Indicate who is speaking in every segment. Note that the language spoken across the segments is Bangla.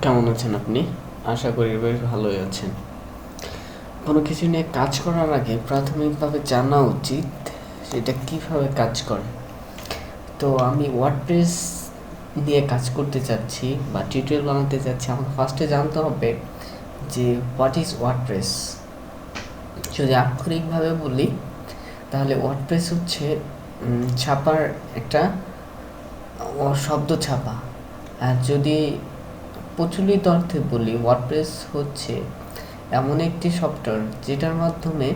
Speaker 1: কেমন আছেন আপনি? আশা করি বেশ ভালোই আছেন। কোনো কিছু নিয়ে কাজ করার আগে প্রাথমিকভাবে জানা উচিত সেটা কিভাবে কাজ করে। তো আমি ওয়ার্ডপ্রেস নিয়ে কাজ করতে চাচ্ছি বা টিউটোরিয়াল বানাতে চাচ্ছি। আমাকে ফার্স্টে জানতে হবে যে হোয়াট ইজ ওয়ার্ডপ্রেস। যদি আক্ষরিকভাবে বলি তাহলে ওয়ার্ডপ্রেস হচ্ছে ছাপার একটা শব্দ ছাপা। আর যদি প্রচলিত অর্থে বলি, ওয়ার্ডপ্রেস হচ্ছে এমন একটি সফটওয়্যার যেটার মাধ্যমে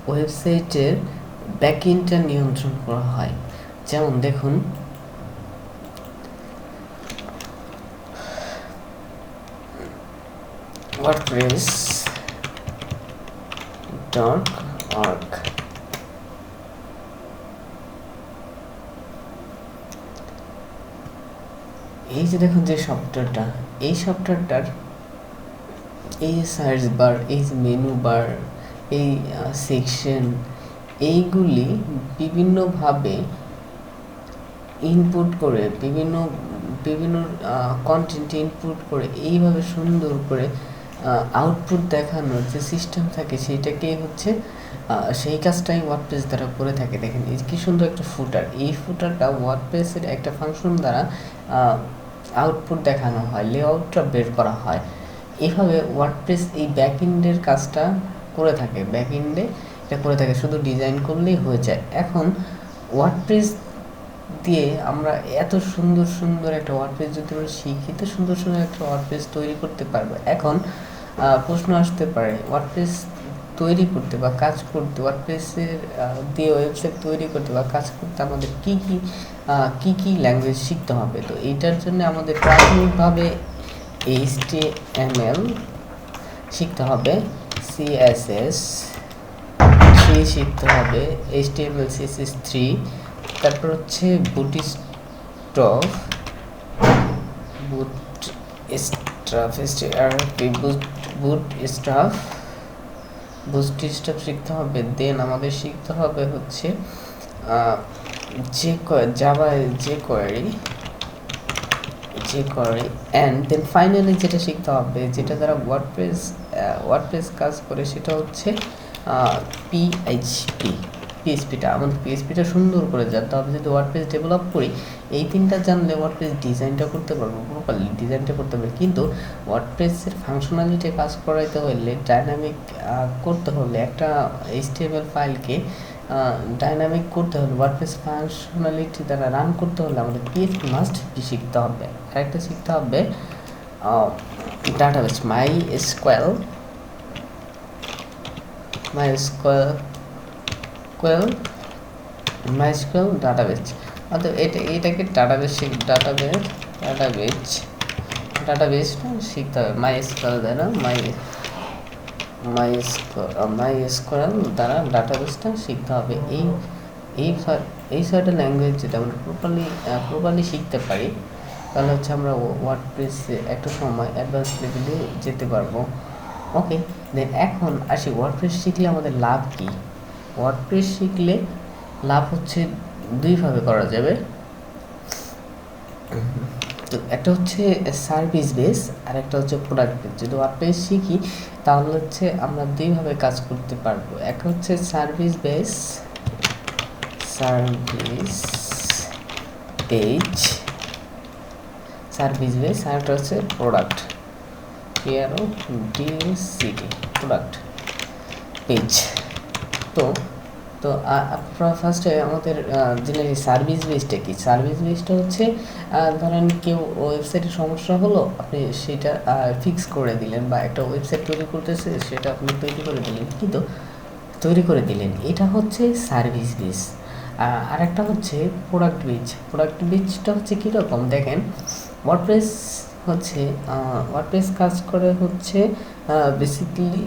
Speaker 1: ওয়েবসাইটের ব্যাকএন্ডটা নিয়ন্ত্রণ করা হয়। যেমন দেখুন, wordpress.org। এই যে দেখুন যে সফটওয়্যারটা, এই সফটওয়্যারটার এই সার্চ বার, এই মেনু বার, এই সেকশন, এইগুলি বিভিন্নভাবে ইনপুট করে বিভিন্ন কন্টেন্ট ইনপুট করে এইভাবে সুন্দর করে আউটপুট দেখানোর যে সিস্টেম থাকে সেইটাকে হচ্ছে সেই কাজটাই ওয়ার্ডপ্রেস দ্বারা করে থাকে। দেখেন এই কি সুন্দর একটা ফুটার, এই ফুটারটা ওয়ার্ডপ্রেসের একটা ফাংশন দ্বারা আউটপুট দেখানো হয়, লেআউটটা বের করা হয়। এভাবে ওয়ার্ডপ্রেস এই ব্যাকএন্ডের কাজটা করে থাকে, ব্যাকএন্ডে এটা করে থাকে, শুধু ডিজাইন করলেই হয়ে যায়। এখন ওয়ার্ডপ্রেস দিয়ে আমরা এত সুন্দর সুন্দর একটা ওয়ার্ডপ্রেস যদি আমরা শিখি তো সুন্দর সুন্দর একটা ওয়ার্ডপ্রেস তৈরি করতে পারবো। এখন প্রশ্ন আসতে পারে, ওয়ার্ডপ্রেস তৈরি করতে বা কাজ করতে, ওয়ার্ডপ্রেসের দিয়ে ওয়েবসাইট তৈরি করতে বা কাজ করতে আমাদের কি কি ল্যাঙ্গুয়েজ শিখতে হবে। তো এইটার জন্য আমাদের প্রাথমিকভাবে HTML শিখতে হবে, CSS 3 শিখতে হবে, HTML CSS 3, তারপর হচ্ছে বুটস্ট্র্যাপ শিখতে হবে। দেন আমাদের শিখতে হবে হচ্ছে যে কোয়ারি অ্যান্ড দেন ফাইনালি যেটা শিখতে হবে, যেটা দ্বারা ওয়ার্ডপ্রেস কাজ করে, সেটা হচ্ছে পিএইচপিটা। আমাদের পিএইচপিটা সুন্দর করে জানতে হবে। যদি ওয়ার্ডপ্রেস ডেভেলপ করি, এই তিনটা জানলে ওয়ার্ডপ্রেস ডিজাইনটা করতে পারবো, প্রপারলি ডিজাইনটা করতে পারবো। কিন্তু ওয়ার্ডপ্রেসের ফাংশনালিটি কাজ করাইতে হলে, ডাইনামিক করতে হলে, একটা HTML ফাইলকে ডাইনামিক করতে হলে, ওয়ার্ডপ্রেস ফাংশনালিটি দ্বারা রান করতে হলে আমাদের পিএইচপি মাস্ট বি শিখতে হবে। আরেকটা শিখতে হবে ডাটাবেস, MySQL ডাটাবেস। অর্থাৎ এটাকে ডাটাবেসটা শিখতে হবে MySQL দ্বারা, MySQL দ্বারা ডাটাবেসটা শিখতে হবে। এই ছয়টা ল্যাঙ্গুয়েজ যদি আমরা প্রপারলি শিখতে পারি তাহলে হচ্ছে আমরা ওয়ার্ডপ্রেসে একটা সময় অ্যাডভান্স লেভেলে যেতে পারবো। ওকে, দেন এখন আসি ওয়ার্ডপ্রেস শিখলে আমাদের লাভ কি। ওয়ার্ডপ্রেস শিখলে লাভ হচ্ছে দুইভাবে করা যাবে। তো একটা হচ্ছে সার্ভিস বেস আর একটা হচ্ছে প্রোডাক্ট বেস। যদি ওয়ার্ডপ্রেস শিখি তাহলে হচ্ছে আমরা দুইভাবে কাজ করতে পারবো। একটা হচ্ছে সার্ভিস বেস, আর একটা হচ্ছে প্রোডাক্ট প্রোডাক্ট পেজ। তো আপনারা ফার্স্টে আমাদের জেনে সার্ভিস বেসটা কি। সার্ভিস বেসটা হচ্ছে ধরেন কেউ ওয়েবসাইটের সমস্যা হলো, আপনি সেটা ফিক্স করে দিলেন, বা একটা ওয়েবসাইট তৈরি করতেছে সেটা আপনি তৈরি করে দিলেন, এটা হচ্ছে সার্ভিস বেস। আর একটা হচ্ছে প্রোডাক্ট বেসটা হচ্ছে কীরকম দেখেন, ওয়ার্ডপ্রেস কাজ করে হচ্ছে বেসিক্যালি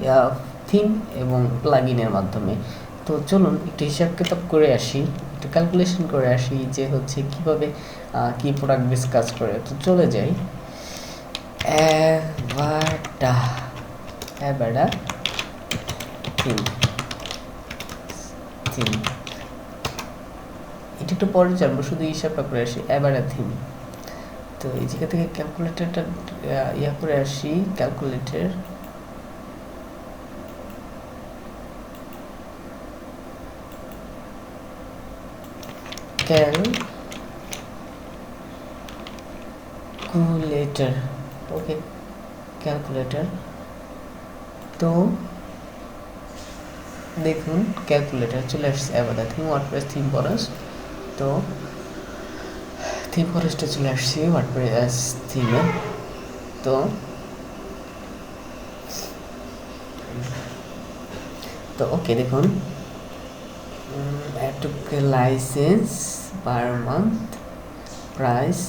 Speaker 1: থিম এবং প্লাগইনের মাধ্যমে। তো চলুন একটু হিসাব কিতাব করে আসি, একটু ক্যালকুলেশন করে আসি যে হচ্ছে কীভাবে কি প্রোডাক্ট বেস কাজ করে। তো চলে যাই অ্যাভাডা থিম, এটা একটু পরে জানবো, শুধু হিসাবটা করে আসি। অ্যাভাডা থিম, তো এই জায়গা থেকে ক্যালকুলেটরটা ইয়া করে আসি, ক্যালকুলেটর ক্যালকুলেটর ওকে, ক্যালকুলেটর। তো দেখুন ক্যালকুলেটর চলে আসছে। এবার থিম ওয়ার্ডপ্রেস থিম ফরেস্ট, তো থিম ফরেস্টে চলে আসছি ওয়ার্ডপ্রেস থিমে। তো তো ওকে দেখুন, add to licence per month price,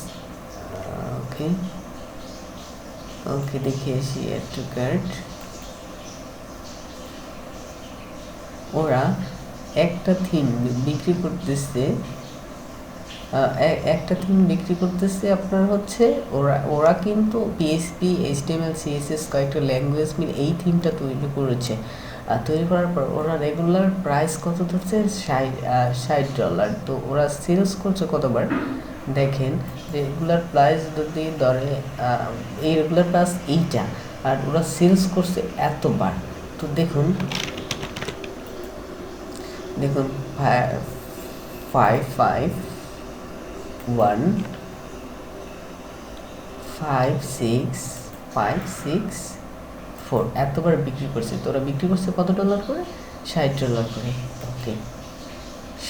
Speaker 1: okay okay দেখে আসি অ্যাড টু কার্ট। ওরা একটা থিম বিক্রি করতেছে, আপনার হচ্ছে ওরা কিন্তু পিএসপি, এইচটিএমএল, সিএসএস কয়েকটা ল্যাঙ্গুয়েজ মিলে এই থিমটা তৈরি করেছে। তৈরি করার পর ওরা রেগুলার প্রাইস কত ধরছে, $60। তো ওরা সেলস করছে কতবার দেখেন, রেগুলার প্রাইস যদি ধরে এই রেগুলার প্রাইস এইটা, আর ওরা সেলস করছে এতবার। তো দেখুন 5515654 এতবার বিক্রি করছে। তো ওরা বিক্রি করছে কত ডলার করে, $60 করে। ওকে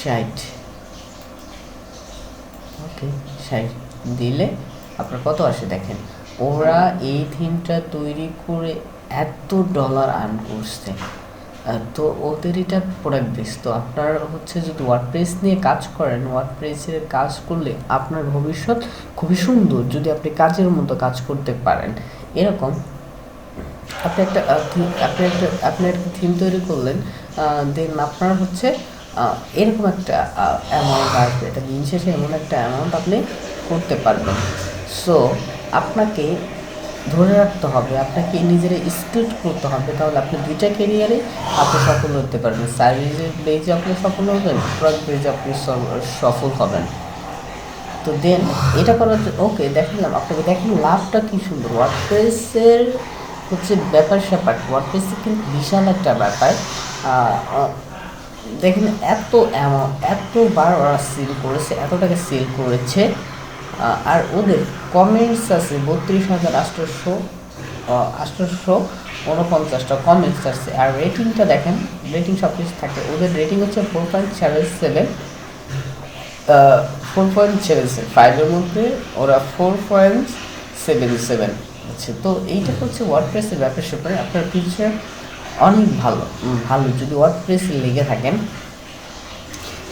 Speaker 1: 60, ওকে 60 দিলে আপনার কত আসে দেখেন। ওরা এই থিমটা তৈরি করে এত ডলার আর্ন করছে। তো ওদের এটা প্রোডাক্ট বেস। তো আপনার হচ্ছে যদি ওয়ার্ডপ্রেস নিয়ে কাজ করেন, ওয়ার্ডপ্রেসের কাজ করলে আপনার ভবিষ্যৎ খুবই সুন্দর যদি আপনি কাজের মতো কাজ করতে পারেন। এরকম আপনি একটা থিম তৈরি করলেন, দেন আপনার হচ্ছে এরকম একটা অ্যামাউন্ট আসবে, এটা দিন শেষে এমন একটা অ্যামাউন্ট আপনি করতে পারবেন। সো আপনাকে ধরে রাখতে হবে, আপনাকে নিজের স্কিল করতে হবে, তাহলে আপনি দুইটা ক্যারিয়ারে আপনি সফল হতে পারবেন। সার্ভিসের বেজে আপনি সফল হবেন, প্রোডাক্ট বেজে আপনি সফল হবেন। তো দেন এটা করার ওকে দেখালাম আপনাকে, দেখেন লাভটা কি সুন্দর। ওয়ার্ডপ্রেসের হচ্ছে ব্যাপার স্যাপার, ওয়ার্ডপ্রেসের কিন্তু বিশাল একটা ব্যাপার। দেখেন এতবার ওরা সেল করেছে, এত টাকা সেল করেছে, আর ওদের কমেন্টস আছে 32,849টা কমেন্টস আছে। আর রেটিংটা দেখেন, রেটিং সব কিছু থাকে, ওদের রেটিং হচ্ছে 4.77, 5-এর মধ্যে ওরা 4.77 আছে। তো এইটা হচ্ছে ওয়ার্ডপ্রেসের ব্যাপার স্যাপারে। আপনার ফিউচার অনেক ভালো যদি ওয়ার্ডপ্রেসে লেগে থাকেন।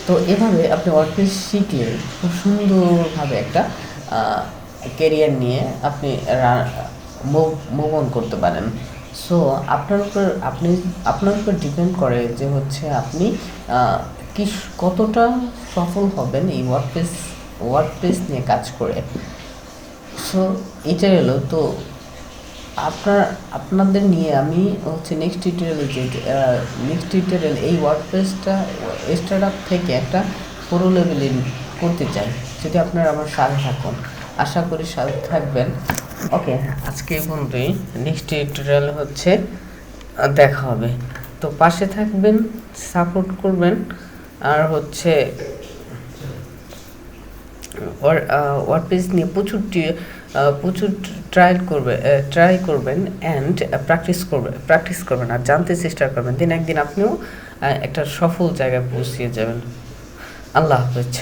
Speaker 1: তো এভাবে আপনি ওয়ার্ডপ্রেস শিখলে খুব সুন্দরভাবে একটা ক্যারিয়ার নিয়ে আপনি মুভ অন করতে পারেন। সো আপনার উপর ডিপেন্ড করে যে হচ্ছে আপনি কতটা সফল হবেন এই ওয়ার্ডপ্রেস নিয়ে কাজ করে। সো এটাই হলো। তো আপনাদের নিয়ে আমি হচ্ছে নেক্সট টিউটোরিয়াল এই ওয়ার্ডপ্রেসটা স্টার্টআপ থেকে একটা পুরো লেভেলে করতে চাই। যদি আপনারা আমার সাথে থাকুন, আশা করি সাথে থাকবেন। ওকে, আজকে এই পর্যন্তই। নেক্সট টিউটোরিয়াল হচ্ছে দেখা হবে। তো পাশে থাকবেন, সাপোর্ট করবেন, আর হচ্ছে ওয়ার্ডপ্রেস নিয়ে প্রচুর ট্রাই করবেন অ্যান্ড প্র্যাকটিস করবেন আর জানতে চেষ্টা করবেন। দিন একদিন আপনিও একটা সফল জায়গায় পৌঁছে যাবেন। আল্লাহ হাফেজ।